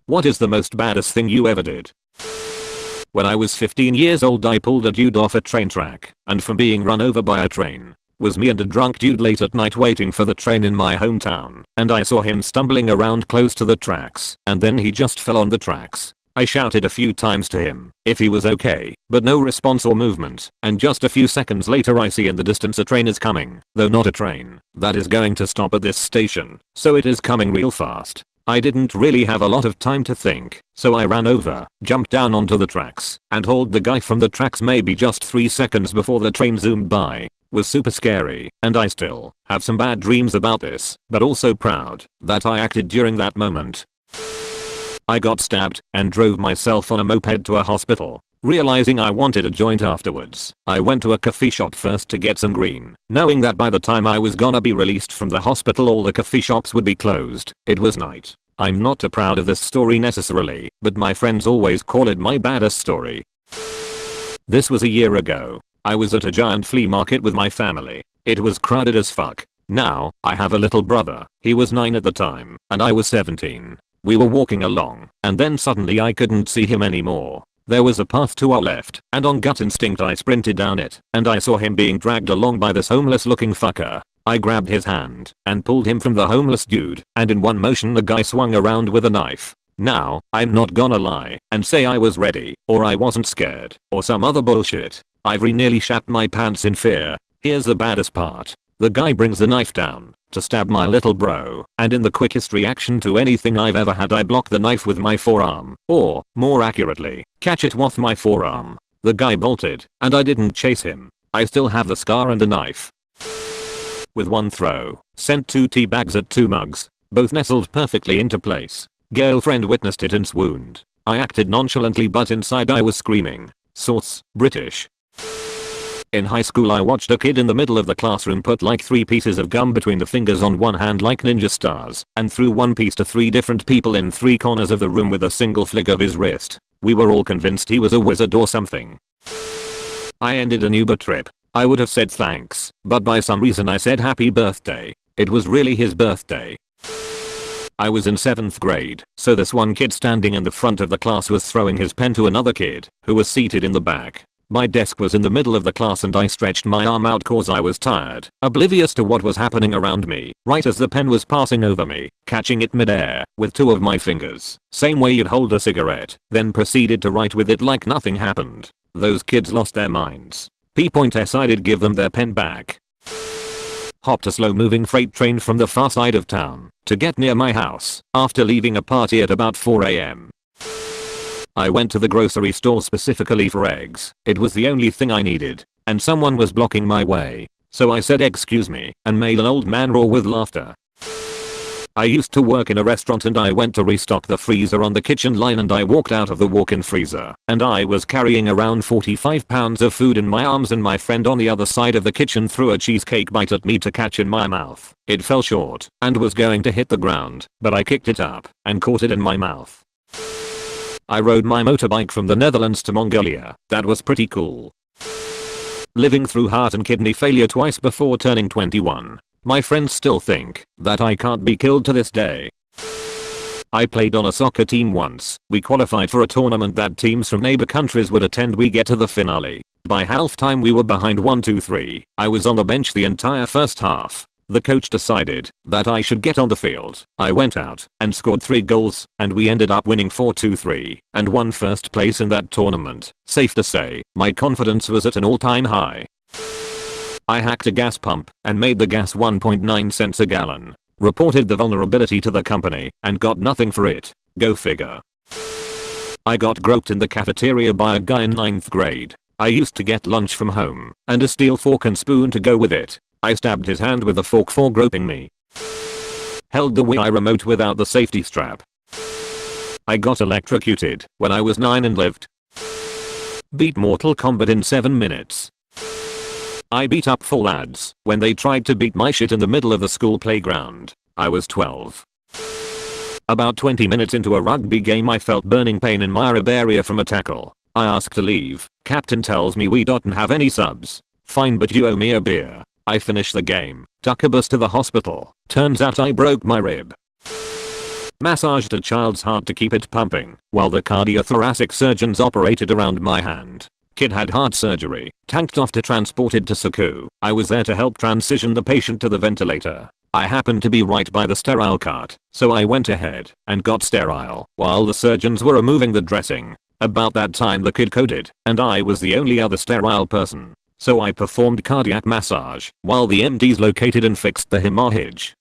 What is the most baddest thing you ever did? When I was 15 years old I pulled a dude off a train track, and from being run over by a train. Was me and a drunk dude late at night waiting for the train in my hometown, and I saw him stumbling around close to the tracks, and then he just fell on the tracks. I shouted a few times to him if he was okay, but no response or movement, and just a few seconds later I see in the distance a train is coming, though not a train that is going to stop at this station, so it is coming real fast. I didn't really have a lot of time to think, so I ran over, jumped down onto the tracks, and hauled the guy from the tracks maybe just 3 seconds before the train zoomed by. Was super scary, and I still have some bad dreams about this, but also proud that I acted during that moment. I got stabbed and drove myself on a moped to a hospital. Realizing I wanted a joint afterwards, I went to a coffee shop first to get some green, knowing that by the time I was gonna be released from the hospital all the coffee shops would be closed. It was night. I'm not too proud of this story necessarily, but my friends always call it my baddest story. This was a year ago. I was at a giant flea market with my family. It was crowded as fuck. Now, I have a little brother. He was 9 at the time, and I was 17. We were walking along, and then suddenly I couldn't see him anymore. There was a path to our left, and on gut instinct I sprinted down it, and I saw him being dragged along by this homeless looking fucker. I grabbed his hand and pulled him from the homeless dude, and in one motion the guy swung around with a knife. Now, I'm not gonna lie and say I was ready, or I wasn't scared, or some other bullshit. I've nearly shat my pants in fear. Here's the baddest part. The guy brings the knife down to stab my little bro, and in the quickest reaction to anything I've ever had I block the knife with my forearm, or, more accurately, catch it with my forearm. The guy bolted, and I didn't chase him. I still have the scar and the knife. With one throw, sent 2 tea bags at 2 mugs, both nestled perfectly into place. Girlfriend witnessed it and swooned. I acted nonchalantly but inside I was screaming. Source, British. In high school I watched a kid in the middle of the classroom put like 3 pieces of gum between the fingers on one hand like ninja stars, and threw one piece to 3 different people in 3 corners of the room with a single flick of his wrist. We were all convinced he was a wizard or something. I ended an Uber trip. I would have said thanks, but by some reason I said happy birthday. It was really his birthday. I was in 7th grade, so this one kid standing in the front of the class was throwing his pen to another kid, who was seated in the back. My desk was in the middle of the class and I stretched my arm out cause I was tired, oblivious to what was happening around me, right as the pen was passing over me, catching it midair, with 2 of my fingers, same way you'd hold a cigarette, then proceeded to write with it like nothing happened. Those kids lost their minds. P.S. I did give them their pen back. Hopped a slow moving freight train from the far side of town to get near my house after leaving a party at about 4 AM. I went to the grocery store specifically for eggs. It was the only thing I needed, and someone was blocking my way. So I said excuse me and made an old man roar with laughter. I used to work in a restaurant and I went to restock the freezer on the kitchen line and I walked out of the walk-in freezer and I was carrying around 45 pounds of food in my arms and my friend on the other side of the kitchen threw a cheesecake bite at me to catch in my mouth. It fell short and was going to hit the ground, but I kicked it up and caught it in my mouth. I rode my motorbike from the Netherlands to Mongolia. That was pretty cool. Living through heart and kidney failure twice before turning 21. My friends still think that I can't be killed to this day. I played on a soccer team once. We qualified for a tournament that teams from neighbor countries would attend. We get to the finale. By halftime we were behind 1-2-3. I was on the bench the entire first half. The coach decided that I should get on the field. I went out and scored 3 goals and we ended up winning 4-2-3 and won first place in that tournament. Safe to say, my confidence was at an all-time high. I hacked a gas pump and made the gas 1.9 cents a gallon. Reported the vulnerability to the company and got nothing for it. Go figure. I got groped in the cafeteria by a guy in 9th grade. I used to get lunch from home and a steel fork and spoon to go with it. I stabbed his hand with a fork for groping me. Held the Wii remote without the safety strap. I got electrocuted when I was 9 and lived. Beat Mortal Kombat in 7 minutes. I beat up 4 lads when they tried to beat my shit in the middle of the school playground. I was 12. About 20 minutes into a rugby game I felt burning pain in my rib area from a tackle. I asked to leave. Captain tells me we don't have any subs. Fine, but you owe me a beer. I finish the game, took a bus to the hospital. Turns out I broke my rib. Massaged a child's heart to keep it pumping while the cardiothoracic surgeons operated around my hand. Kid had heart surgery, tanked off to transported to SACU. I was there to help transition the patient to the ventilator. I happened to be right by the sterile cart, so I went ahead and got sterile while the surgeons were removing the dressing. About that time the kid coded, and I was the only other sterile person. So I performed cardiac massage while the MDs located and fixed the hemorrhage.